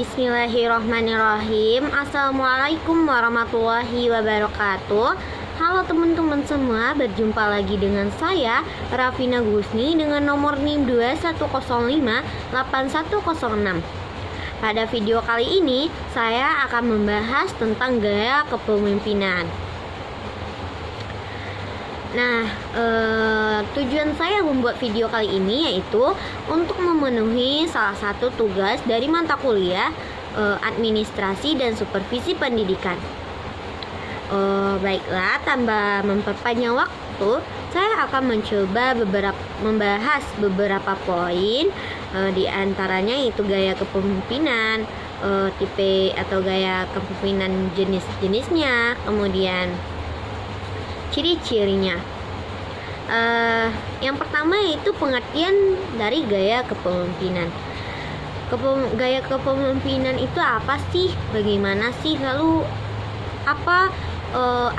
Bismillahirrahmanirrahim. Assalamualaikum warahmatullahi wabarakatuh. Halo teman-teman semua, berjumpa lagi dengan saya Rafina Gusni dengan nomor NIM 21058106. Pada video kali ini saya akan membahas tentang gaya kepemimpinan. Nah, tujuan saya membuat video kali ini yaitu untuk memenuhi salah satu tugas dari mata kuliah administrasi dan supervisi pendidikan. Baiklah, tanpa memperpanjang waktu, saya akan mencoba membahas beberapa poin, di antaranya yaitu gaya kepemimpinan, tipe atau gaya kepemimpinan jenis-jenisnya, kemudian ciri-cirinya. Yang pertama yaitu pengertian dari gaya kepemimpinan. Gaya kepemimpinan itu apa sih? Bagaimana sih? Lalu apa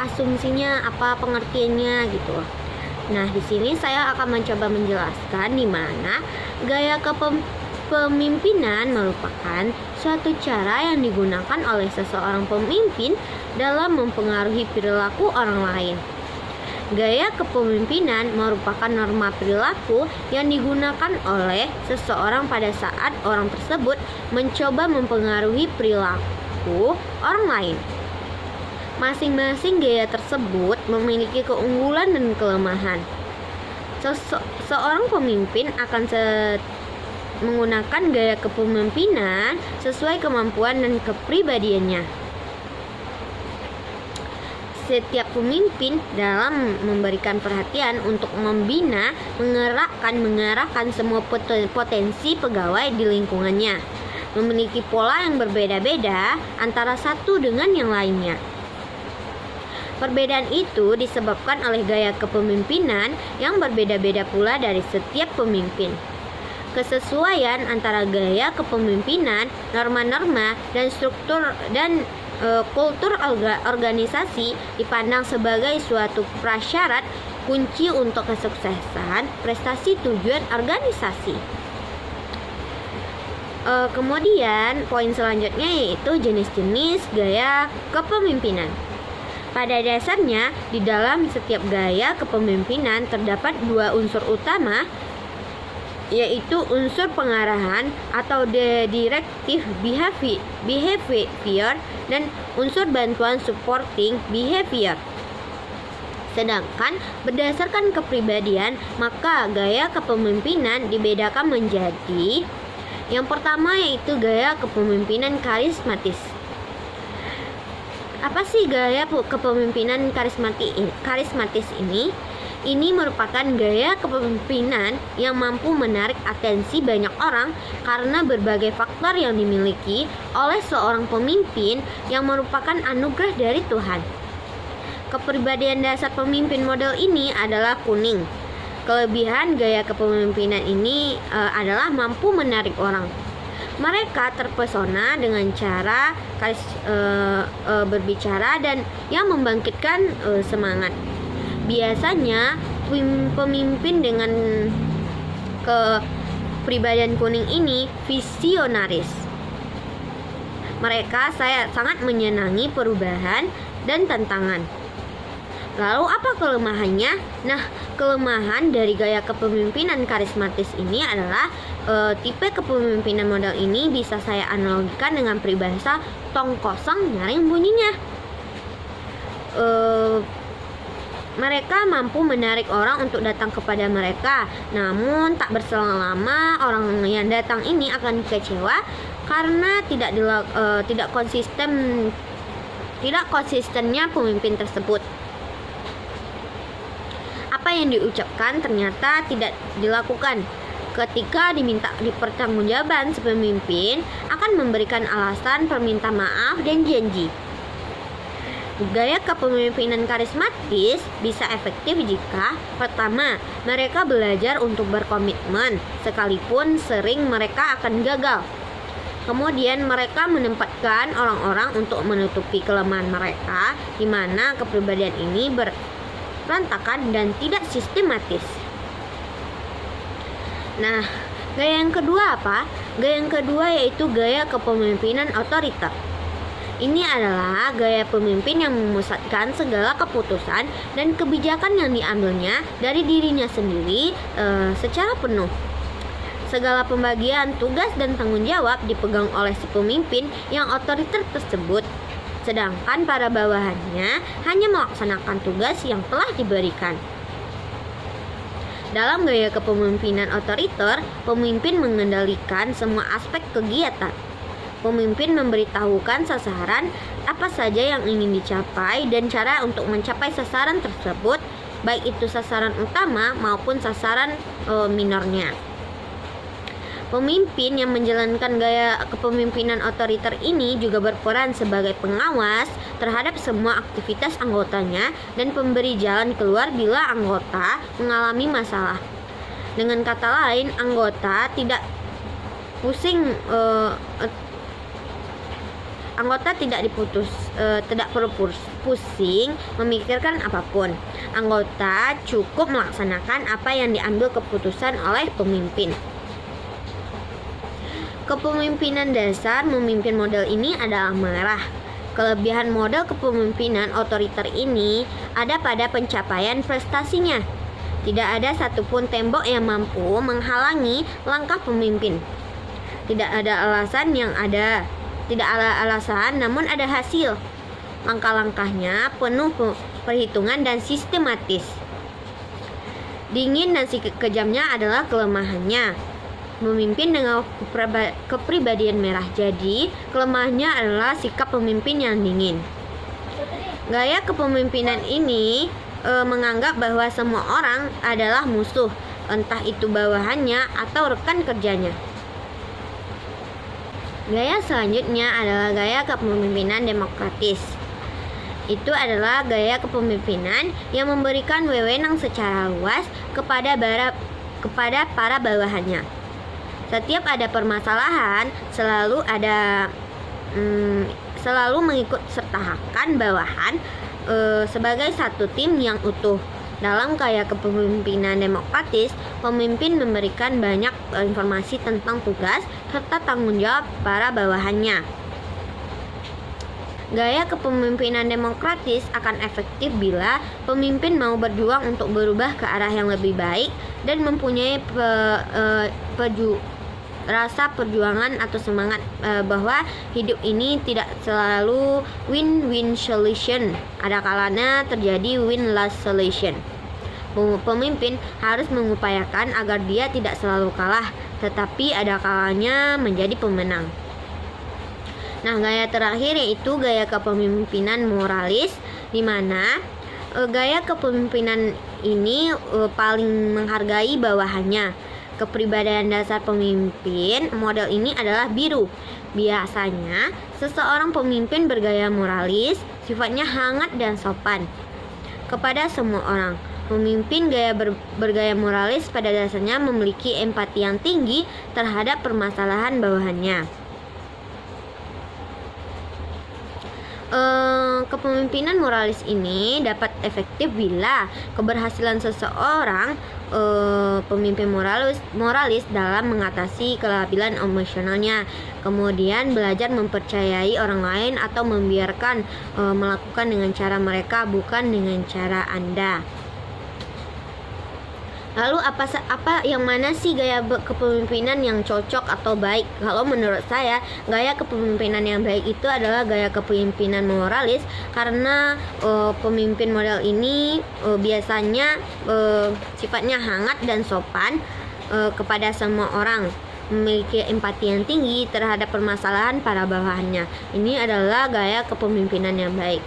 asumsinya? Apa pengertiannya gitu? Nah, di sini saya akan mencoba menjelaskan di mana gaya kepemimpinan merupakan suatu cara yang digunakan oleh seseorang pemimpin dalam mempengaruhi perilaku orang lain. Gaya kepemimpinan merupakan norma perilaku yang digunakan oleh seseorang pada saat orang tersebut mencoba mempengaruhi perilaku orang lain. Masing-masing gaya tersebut memiliki keunggulan dan kelemahan. Seorang pemimpin akan menggunakan gaya kepemimpinan sesuai kemampuan dan kepribadiannya. Setiap pemimpin dalam memberikan perhatian untuk membina, mengarahkan semua potensi pegawai di lingkungannya, memiliki pola yang berbeda-beda antara satu dengan yang lainnya. Perbedaan itu disebabkan oleh gaya kepemimpinan yang berbeda-beda pula dari setiap pemimpin. Kesesuaian antara gaya kepemimpinan, norma-norma, dan struktur dan kultur organisasi dipandang sebagai suatu prasyarat kunci untuk kesuksesan prestasi tujuan organisasi. Kemudian poin selanjutnya yaitu jenis-jenis gaya kepemimpinan. Pada dasarnya, di dalam setiap gaya kepemimpinan terdapat dua unsur utama, yaitu unsur pengarahan atau directive behavior dan unsur bantuan supporting behavior. Sedangkan berdasarkan kepribadian, maka gaya kepemimpinan dibedakan menjadi yang pertama yaitu gaya kepemimpinan karismatis. Apa sih gaya kepemimpinan karismatis ini? Ini merupakan gaya kepemimpinan yang mampu menarik atensi banyak orang karena berbagai faktor yang dimiliki oleh seorang pemimpin yang merupakan anugerah dari Tuhan. Kepribadian dasar pemimpin model ini adalah kuning. Kelebihan gaya kepemimpinan ini adalah mampu menarik orang. Mereka terpesona dengan cara berbicara dan yang membangkitkan semangat. Biasanya pemimpin dengan kepribadian kuning ini visionaris. Mereka sangat menyenangi perubahan dan tantangan. Lalu apa kelemahannya? Nah, kelemahan dari gaya kepemimpinan karismatis ini adalah tipe kepemimpinan model ini bisa saya analogikan dengan peribahasa tong kosong nyaring bunyinya. Mereka mampu menarik orang untuk datang kepada mereka. Namun tak berselang lama orang yang datang ini akan kecewa karena tidak konsistennya pemimpin tersebut. Apa yang diucapkan ternyata tidak dilakukan. Ketika diminta dipertanggungjawaban, si pemimpin akan memberikan alasan, perminta maaf, dan janji. Gaya kepemimpinan karismatis bisa efektif jika pertama, mereka belajar untuk berkomitmen sekalipun sering mereka akan gagal. Kemudian mereka menempatkan orang-orang untuk menutupi kelemahan mereka, di mana kepribadian ini berantakan dan tidak sistematis. Nah, gaya yang kedua apa? Gaya yang kedua yaitu gaya kepemimpinan otoriter. Ini adalah gaya pemimpin yang memusatkan segala keputusan dan kebijakan yang diambilnya dari dirinya sendiri secara penuh. Segala pembagian tugas dan tanggung jawab dipegang oleh si pemimpin yang otoriter tersebut, sedangkan para bawahannya hanya melaksanakan tugas yang telah diberikan. Dalam gaya kepemimpinan otoriter, pemimpin mengendalikan semua aspek kegiatan. Pemimpin memberitahukan sasaran apa saja yang ingin dicapai dan cara untuk mencapai sasaran tersebut, baik itu sasaran utama maupun sasaran minornya. Pemimpin yang menjalankan gaya kepemimpinan otoriter ini juga berperan sebagai pengawas terhadap semua aktivitas anggotanya dan pemberi jalan keluar bila anggota mengalami masalah. Dengan kata lain, anggota tidak perlu pusing memikirkan apapun. Anggota cukup melaksanakan apa yang diambil keputusan oleh pemimpin. Kepemimpinan dasar memimpin model ini adalah marah. Kelebihan model kepemimpinan otoriter ini ada pada pencapaian prestasinya. Tidak ada satupun tembok yang mampu menghalangi langkah pemimpin. Tidak ada alasan namun ada hasil. Langkah-langkahnya penuh perhitungan dan sistematis. Dingin dan kejamnya adalah kelemahannya. Memimpin dengan kepribadian merah, jadi kelemahannya adalah sikap pemimpin yang dingin. Gaya kepemimpinan ini menganggap bahwa semua orang adalah musuh, entah itu bawahannya atau rekan kerjanya. Gaya selanjutnya adalah gaya kepemimpinan demokratis. Itu adalah gaya kepemimpinan yang memberikan wewenang secara luas kepada para bawahannya. Setiap ada permasalahan selalu mengikut sertakan bawahan sebagai satu tim yang utuh. Dalam gaya kepemimpinan demokratis, pemimpin memberikan banyak informasi tentang tugas serta tanggung jawab para bawahannya. Gaya kepemimpinan demokratis akan efektif bila pemimpin mau berjuang untuk berubah ke arah yang lebih baik dan mempunyai rasa perjuangan atau semangat bahwa hidup ini tidak selalu win-win solution. Ada kalanya terjadi win-loss solution. Pemimpin harus mengupayakan agar dia tidak selalu kalah, tetapi ada kalanya menjadi pemenang. Nah, gaya terakhir yaitu gaya kepemimpinan moralis, di mana gaya kepemimpinan ini paling menghargai bawahannya. Kepribadian dasar pemimpin model ini adalah biru. Biasanya, seseorang pemimpin bergaya moralis, sifatnya hangat dan sopan kepada semua orang. Pemimpin bergaya moralis pada dasarnya memiliki empati yang tinggi terhadap permasalahan bawahannya. Kepemimpinan moralis ini dapat efektif bila keberhasilan seseorang pemimpin moralis dalam mengatasi kelabilan emosionalnya, kemudian belajar mempercayai orang lain atau membiarkan melakukan dengan cara mereka, bukan dengan cara Anda. Lalu apa yang mana sih gaya kepemimpinan yang cocok atau baik? Kalau menurut saya, gaya kepemimpinan yang baik itu adalah gaya kepemimpinan moralis, karena pemimpin model ini biasanya sifatnya hangat dan sopan kepada semua orang, memiliki empati yang tinggi terhadap permasalahan para bawahannya. Ini adalah gaya kepemimpinan yang baik.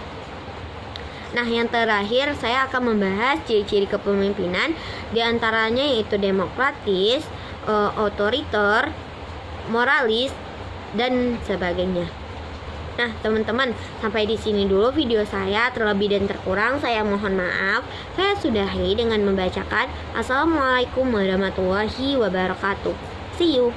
Nah, yang terakhir saya akan membahas ciri-ciri kepemimpinan, diantaranya yaitu demokratis, otoriter, moralis, dan sebagainya. Nah, teman-teman, sampai di sini dulu video saya. Terlebih dan terkurang saya mohon maaf. Saya sudahi dengan membacakan Assalamualaikum warahmatullahi wabarakatuh. See you.